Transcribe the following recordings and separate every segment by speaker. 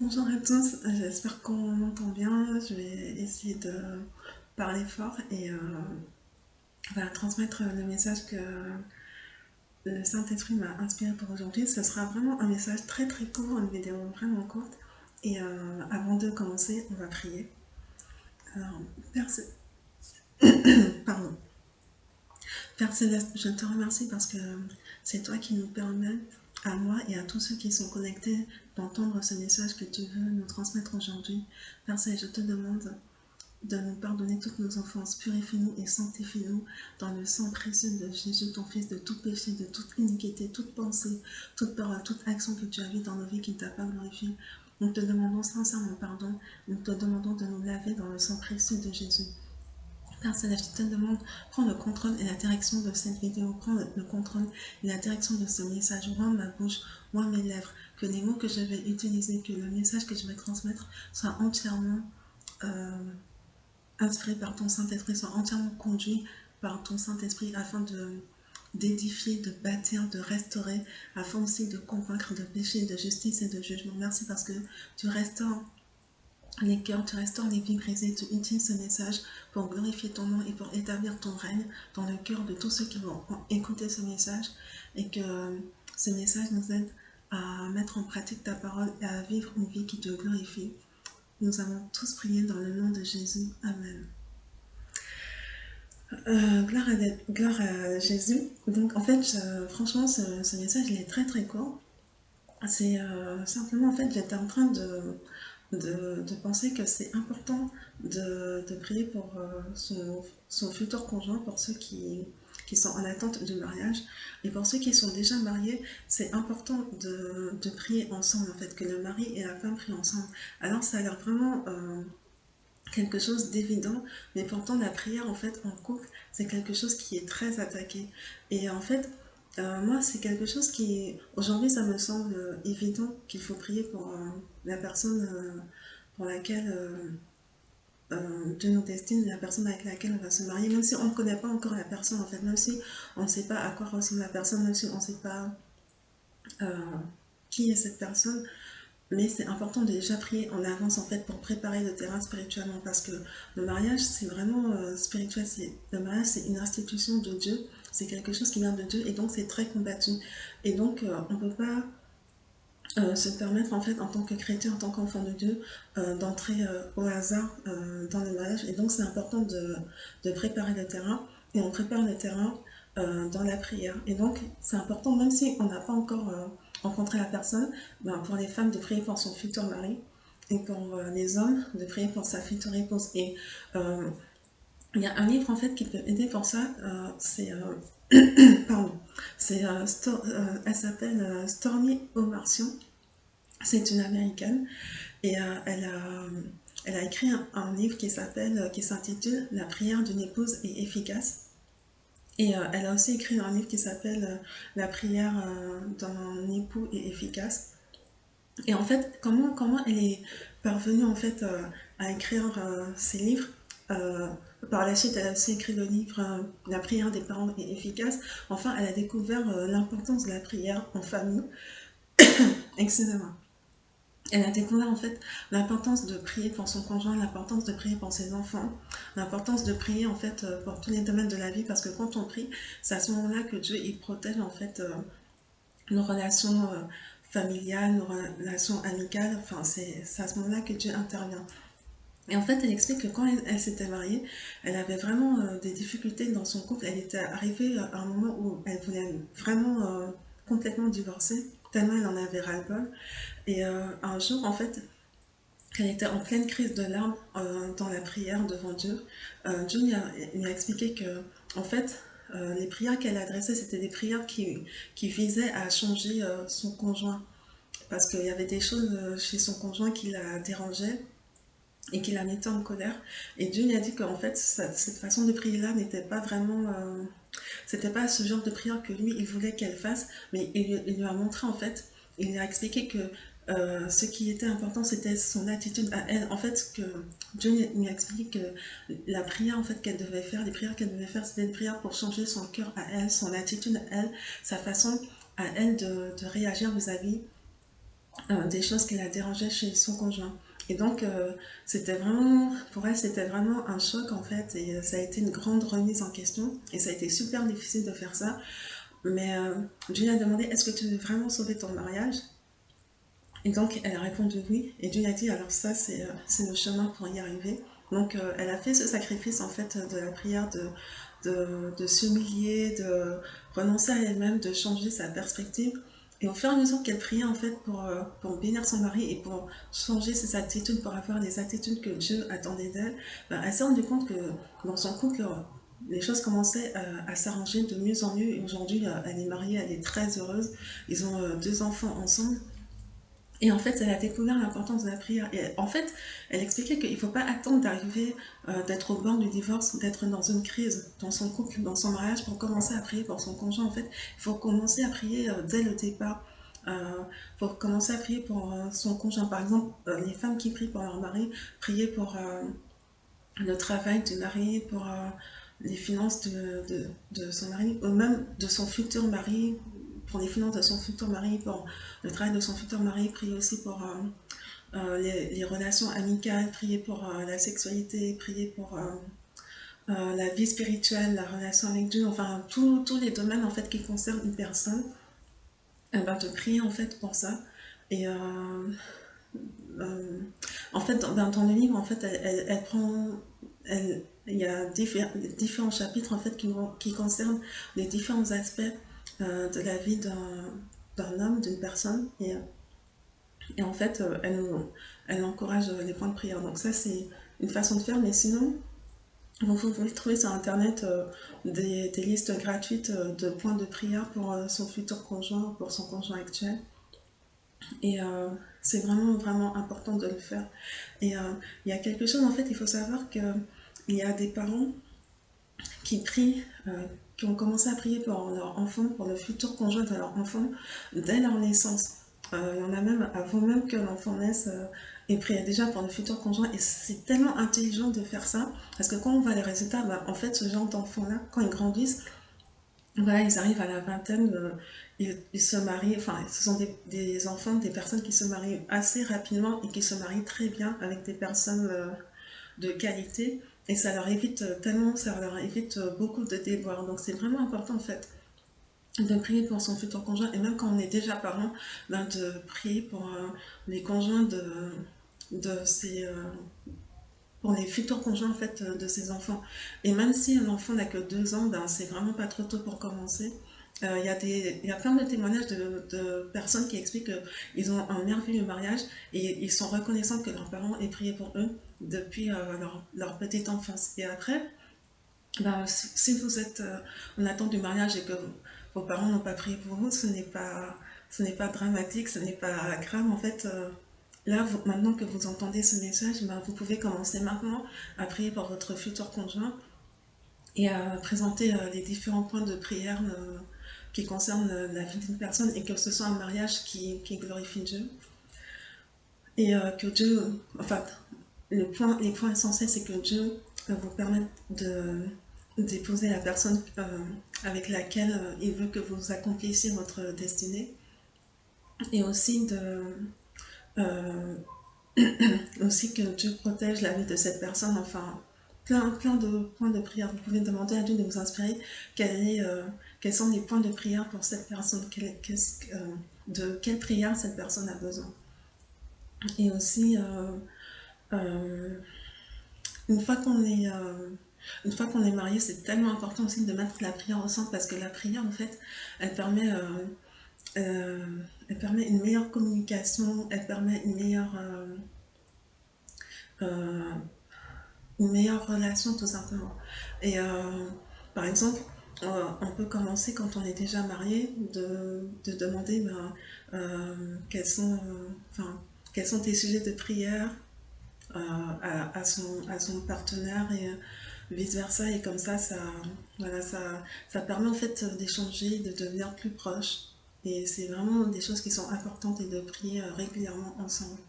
Speaker 1: Bonjour à tous, j'espère qu'on m'entend bien. Je vais essayer de parler fort et voilà, transmettre le message que le Saint-Esprit m'a inspiré pour aujourd'hui. Ce sera vraiment un message très très court, une vidéo vraiment courte. Et avant de commencer, on va prier. Alors, Père, pardon. Père Céleste, je te remercie parce que c'est toi qui nous permets, à moi et à tous ceux qui sont connectés, d'entendre ce message que tu veux nous transmettre aujourd'hui. Père Céleste, je te demande de nous pardonner toutes nos offenses, purifie-nous et sanctifie-nous dans le sang précieux de Jésus, ton Fils, de tout péché, de toute iniquité, toute pensée, toute parole, toute action que tu as vue dans nos vies qui ne t'a pas glorifié. Nous te demandons sincèrement pardon, nous te demandons de nous laver dans le sang précieux de Jésus. Père Céleste, je te demande, prends le contrôle et la direction de cette vidéo, prends le contrôle et la direction de ce message, moi ma bouche, moi mes lèvres, que les mots que je vais utiliser, que le message que je vais transmettre soit entièrement euh, inspiré par ton Saint-Esprit, soit entièrement conduit par ton Saint-Esprit afin d'édifier, de bâtir, de restaurer, afin aussi de convaincre de péché, de justice et de jugement. Merci parce que tu restaures les cœurs, tu restaures les vies brisées, tu utilises ce message pour glorifier ton nom et pour établir ton règne dans le cœur de tous ceux qui vont écouter ce message et que ce message nous aide à mettre en pratique ta parole et à vivre une vie qui te glorifie. Nous avons tous prié dans le nom de Jésus. Amen. Gloire à Jésus. Donc en fait, franchement, ce message il est très très court. C'est simplement en fait, j'étais en train de penser que c'est important de prier pour son futur conjoint, pour ceux qui sont en attente du mariage. Et pour ceux qui sont déjà mariés, c'est important de prier ensemble, en fait, que le mari et la femme prient ensemble. Alors ça a l'air vraiment quelque chose d'évident, mais pourtant la prière en fait en couple, c'est quelque chose qui est très attaqué. Et en fait, moi c'est quelque chose qui, aujourd'hui ça me semble évident qu'il faut prier pour la personne pour laquelle Dieu nous destine, la personne avec laquelle on va se marier, même si on ne connaît pas encore la personne en fait, même si on ne sait pas à quoi ressemble la personne, même si on ne sait pas euh, qui est cette personne, mais c'est important de déjà prier en avance en fait pour préparer le terrain spirituellement parce que le mariage c'est vraiment spirituel. Le mariage c'est une institution de Dieu, c'est quelque chose qui vient de Dieu et donc c'est très combattu. Et donc on ne peut pas se permettre en fait en tant que chrétien, en tant qu'enfant de Dieu, d'entrer au hasard dans le mariage. Et donc c'est important de préparer le terrain et on prépare le terrain dans la prière. Et donc c'est important même si on n'a pas encore rencontré la personne, ben, pour les femmes de prier pour son futur mari et pour les hommes de prier pour sa future épouse. Et euh, il y a un livre en fait qui peut aider pour ça, pardon, elle s'appelle Stormy Omartian. C'est une américaine et elle a écrit un livre qui s'intitule La prière d'une épouse est efficace. Et elle a aussi écrit un livre qui s'appelle La prière d'un époux est efficace. Et en fait, comment elle est parvenue en fait à écrire ces livres. euh, Par la suite, elle a aussi écrit le livre La prière des parents est efficace. Enfin, elle a découvert l'importance de la prière en famille. Excusez-moi. Elle a découvert en fait l'importance de prier pour son conjoint, l'importance de prier pour ses enfants, l'importance de prier en fait pour tous les domaines de la vie parce que quand on prie, c'est à ce moment-là que Dieu il protège en fait nos relations familiales, nos relations amicales, enfin c'est à ce moment-là que Dieu intervient. Et en fait, elle explique que quand elle s'était mariée, elle avait vraiment des difficultés dans son couple. Elle était arrivée à un moment où elle voulait vraiment complètement divorcer, tellement elle en avait ras-le-bol. Et un jour, en fait, elle était en pleine crise de larmes dans la prière devant Dieu. Dieu lui a expliqué que, en fait, les prières qu'elle adressait, c'était des prières qui visaient à changer son conjoint. Parce qu'il y avait des choses chez son conjoint qui la dérangeaient et qui la mettaient en colère. Et Dieu lui a dit qu'en fait, cette façon de prier-là n'était pas vraiment... c'était pas ce genre de prière que lui, il voulait qu'elle fasse, mais il lui a montré en fait, il lui a expliqué que ce qui était important, c'était son attitude à elle. En fait, que Dieu lui a expliqué que la prière en fait qu'elle devait faire, les prières qu'elle devait faire, c'était des prières pour changer son cœur à elle, son attitude à elle, sa façon à elle de réagir vis-à-vis des choses qui la dérangeaient chez son conjoint. Et donc, c'était vraiment, pour elle, c'était vraiment un choc en fait, et ça a été une grande remise en question, et ça a été super difficile de faire ça. Mais Dieu a demandé, est-ce que tu veux vraiment sauver ton mariage? Et donc, elle a répondu oui, et Dieu a dit, alors ça, c'est le chemin pour y arriver. Donc, elle a fait ce sacrifice en fait de la prière, de s'humilier, de renoncer à elle-même, de changer sa perspective. Et au fur et à mesure qu'elle priait en fait pour bénir son mari et pour changer ses attitudes, pour avoir les attitudes que Dieu attendait d'elle, ben, elle s'est rendue compte que dans son couple, les choses commençaient à s'arranger de mieux en mieux. Et aujourd'hui, elle est mariée, elle est très heureuse. Ils ont deux enfants ensemble. Et en fait, elle a découvert l'importance de la prière. Et en fait, elle expliquait qu'il ne faut pas attendre d'arriver, d'être au bord du divorce, d'être dans une crise, dans son couple, dans son mariage, pour commencer à prier pour son conjoint. En fait, il faut commencer à prier dès le départ. Pour commencer à prier pour son conjoint. Par exemple, les femmes qui prient pour leur mari, prier pour le travail du mari, pour les finances de son mari, ou même de son futur mari, pour les finances de son futur mari, pour le travail de son futur mari, prier aussi pour les relations amicales, prier pour la sexualité, prier pour la vie spirituelle, la relation avec Dieu, enfin tous les domaines en fait qui concernent une personne. Elle va te prier en fait pour ça. Et en fait, dans le livre, en fait, elle prend, il y a différents chapitres en fait qui concernent les différents aspects de la vie d'un homme, d'une personne, et en fait, elle encourage les points de prière. Donc ça, c'est une façon de faire, mais sinon, vous pouvez trouver sur Internet des listes gratuites de points de prière pour son futur conjoint, pour son conjoint actuel. Et c'est vraiment, vraiment important de le faire. Et il y a quelque chose, en fait, il faut savoir qu'il y a des parents qui prient, qui ont commencé à prier pour leur enfant, pour le futur conjoint de leur enfant, dès leur naissance. Il y en a même, avant même que l'enfant naisse, et priaient déjà pour le futur conjoint. Et c'est tellement intelligent de faire ça, parce que quand on voit les résultats, bah, en fait, ce genre d'enfants-là, quand ils grandissent, voilà, ils arrivent à la vingtaine, ils se marient, enfin, ce sont des enfants, des personnes qui se marient assez rapidement et qui se marient très bien avec des personnes de qualité. Et ça leur évite tellement, ça leur évite beaucoup de déboires. Donc c'est vraiment important en fait de prier pour son futur conjoint. Et même quand on est déjà parent, ben, de prier pour les conjoints de ses, pour les futurs conjoints en fait de ses enfants. Et même si un enfant n'a que 2 ans, ben, c'est vraiment pas trop tôt pour commencer. Il y a plein de témoignages de personnes qui expliquent qu'ils ont un merveilleux mariage et ils sont reconnaissants que leurs parents aient prié pour eux depuis leur petite enfance. Et après, ben, si vous êtes en attente du mariage et que vos parents n'ont pas prié pour vous, ce n'est pas dramatique, ce n'est pas grave. En fait, là, maintenant que vous entendez ce message, ben, vous pouvez commencer maintenant à prier pour votre futur conjoint et à présenter les différents points de prière qui concernent la vie d'une personne et que ce soit un mariage qui glorifie Dieu. Et que Dieu, enfin, les points essentiels, c'est que Dieu vous permette d'épouser la personne avec laquelle il veut que vous accomplissiez votre destinée. Et aussi euh, aussi que Dieu protège la vie de cette personne, enfin, plein de points de prière. Vous pouvez demander à Dieu de vous inspirer quels sont les points de prière pour cette personne, de quelle prière cette personne a besoin. Et aussi, euh, une fois qu'on est, une fois qu'on est marié, c'est tellement important aussi de mettre la prière au centre parce que la prière, en fait, elle permet, euh, elle permet une meilleure communication, elle permet euh, une meilleure relation tout simplement. Et par exemple, on peut commencer quand on est déjà marié de demander ben, enfin, quels sont tes sujets de prière à son partenaire et vice-versa. Et comme ça, voilà, ça permet en fait d'échanger, de devenir plus proche. Et c'est vraiment des choses qui sont importantes et de prier régulièrement ensemble.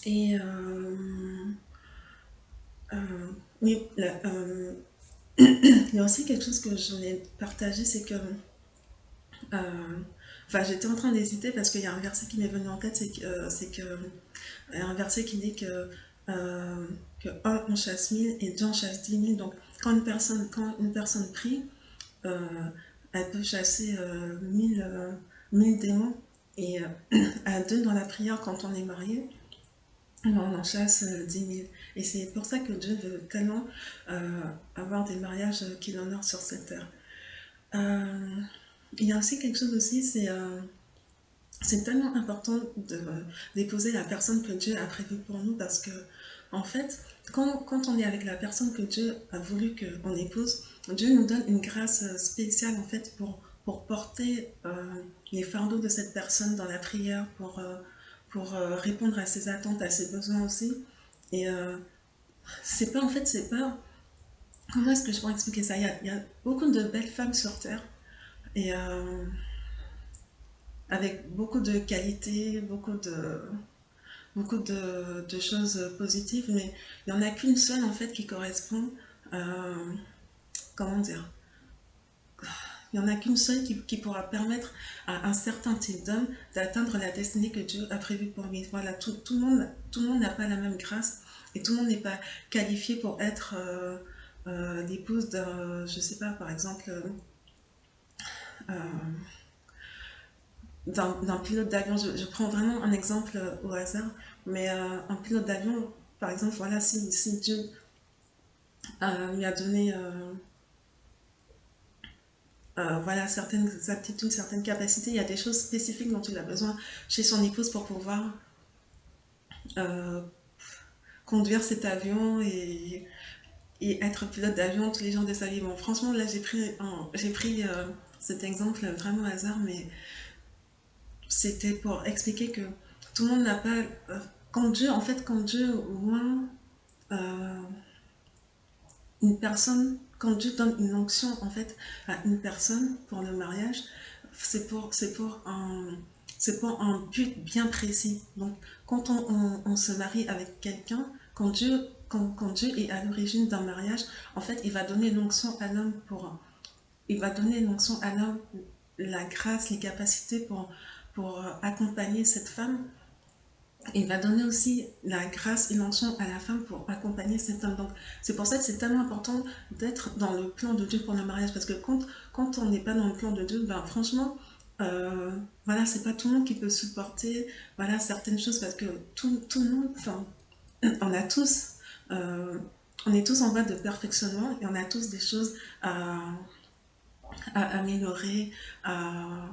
Speaker 1: Et oui, il y a aussi quelque chose que je voulais partager, c'est que Enfin, j'étais en train d'hésiter parce qu'il y a un verset qui m'est venu en tête, il y a un verset qui dit euh, que un on chasse 1000 et deux on chasse 10 000. Donc, quand une personne prie, euh, elle peut chasser 1000 démons. Et à deux dans la prière, quand on est marié, on en chasse 10 000. Et c'est pour ça que Dieu veut tellement avoir des mariages qui l'honorent sur cette terre. Euh, il y a aussi quelque chose aussi, c'est tellement important d'épouser la personne que Dieu a prévue pour nous parce que, en fait, quand on est avec la personne que Dieu a voulu qu'on épouse, Dieu nous donne une grâce spéciale en fait pour porter les fardeaux de cette personne dans la prière, pour répondre à ses attentes, à ses besoins aussi. Et c'est pas, en fait, c'est pas. Comment est-ce que je pourrais expliquer ça? Il y a beaucoup de belles femmes sur Terre et avec beaucoup de qualités, beaucoup de choses positives, mais il n'y en a qu'une seule en fait qui correspond, euh, comment dire, il n'y en a qu'une seule qui pourra permettre à un certain type d'homme d'atteindre la destinée que Dieu a prévue pour lui. Voilà, tout le monde n'a pas la même grâce et tout le monde n'est pas qualifié pour être l'épouse d'un, je sais pas, par exemple, euh, d'un pilote d'avion. Je prends vraiment un exemple au hasard, mais un pilote d'avion, par exemple, voilà, si Dieu lui a donné voilà, certaines aptitudes, certaines capacités, il y a des choses spécifiques dont il a besoin chez son épouse pour pouvoir euh, conduire cet avion et être pilote d'avion tous les jours de sa vie. Bon, franchement, là, j'ai pris cet exemple vraiment au hasard, mais c'était pour expliquer que tout le monde n'a pas... quand Dieu, en fait, quand Dieu oint euh, une personne, quand Dieu donne une onction, en fait, à une personne pour le mariage, c'est pour un but bien précis. Donc, quand on se marie avec quelqu'un, quand Dieu est à l'origine d'un mariage, en fait, il va donner l'onction à l'homme il va donner l'onction à l'homme, la grâce, les capacités pour accompagner cette femme. Il va donner aussi la grâce et l'onction à la femme pour accompagner cet homme. Donc, c'est pour ça que c'est tellement important d'être dans le plan de Dieu pour le mariage. Parce que quand on n'est pas dans le plan de Dieu, ben, franchement, voilà, c'est pas tout le monde qui peut supporter voilà, certaines choses. Parce que tout le monde, enfin, on a tous, euh, on est tous en voie de perfectionnement et on a tous des choses à améliorer, à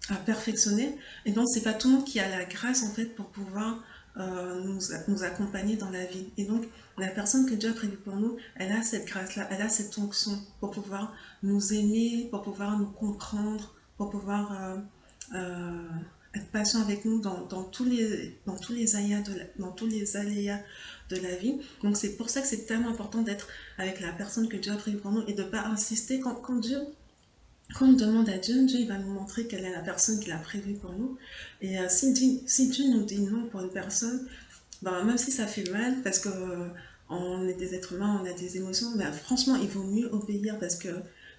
Speaker 1: à perfectionner. Et donc, c'est pas tout le monde qui a la grâce, en fait, pour pouvoir nous accompagner dans la vie. Et donc, la personne que Dieu a prévue pour nous, elle a cette grâce-là, elle a cette onction pour pouvoir nous aimer, pour pouvoir nous comprendre, pour pouvoir être patient avec nous dans tous les aléas dans tous les aléas de la vie. Donc, c'est pour ça que c'est tellement important d'être avec la personne que Dieu a prévue pour nous et de ne pas insister quand on demande à Dieu, Dieu il va nous montrer quelle est la personne qu'il a prévue pour nous. Et si Dieu nous dit non pour une personne, ben, même si ça fait mal, parce que on est des êtres humains, on a des émotions, mais franchement, il vaut mieux obéir parce que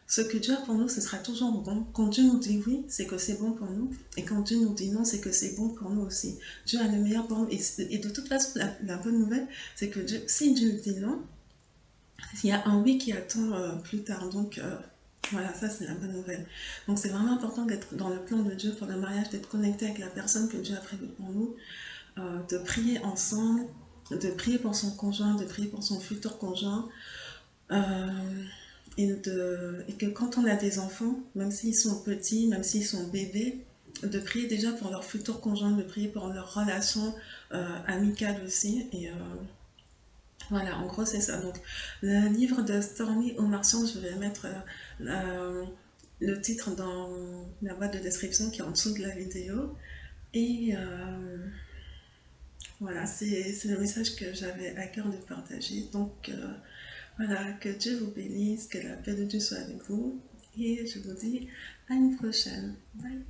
Speaker 1: ce que Dieu a pour nous, ce sera toujours bon. Quand Dieu nous dit oui, c'est que c'est bon pour nous. Et quand Dieu nous dit non, c'est que c'est bon pour nous aussi. Dieu a le meilleur pour nous. Et de toute façon, la bonne nouvelle, c'est que si Dieu dit non, il y a un oui qui attend plus tard. Donc, voilà, ça c'est la bonne nouvelle. Donc c'est vraiment important d'être dans le plan de Dieu pour le mariage, d'être connecté avec la personne que Dieu a prévue pour nous, de prier ensemble, de prier pour son conjoint, de prier pour son futur conjoint. euh, et que quand on a des enfants, même s'ils sont petits, même s'ils sont bébés, de prier déjà pour leur futur conjoint, de prier pour leur relation amicale aussi. Et voilà, en gros, c'est ça. Donc, le livre de Stormy Omartian, je vais mettre le titre dans la boîte de description qui est en dessous de la vidéo. Et voilà, c'est le message que j'avais à cœur de partager. Donc, voilà, que Dieu vous bénisse, que la paix de Dieu soit avec vous. Et je vous dis à une prochaine. Bye.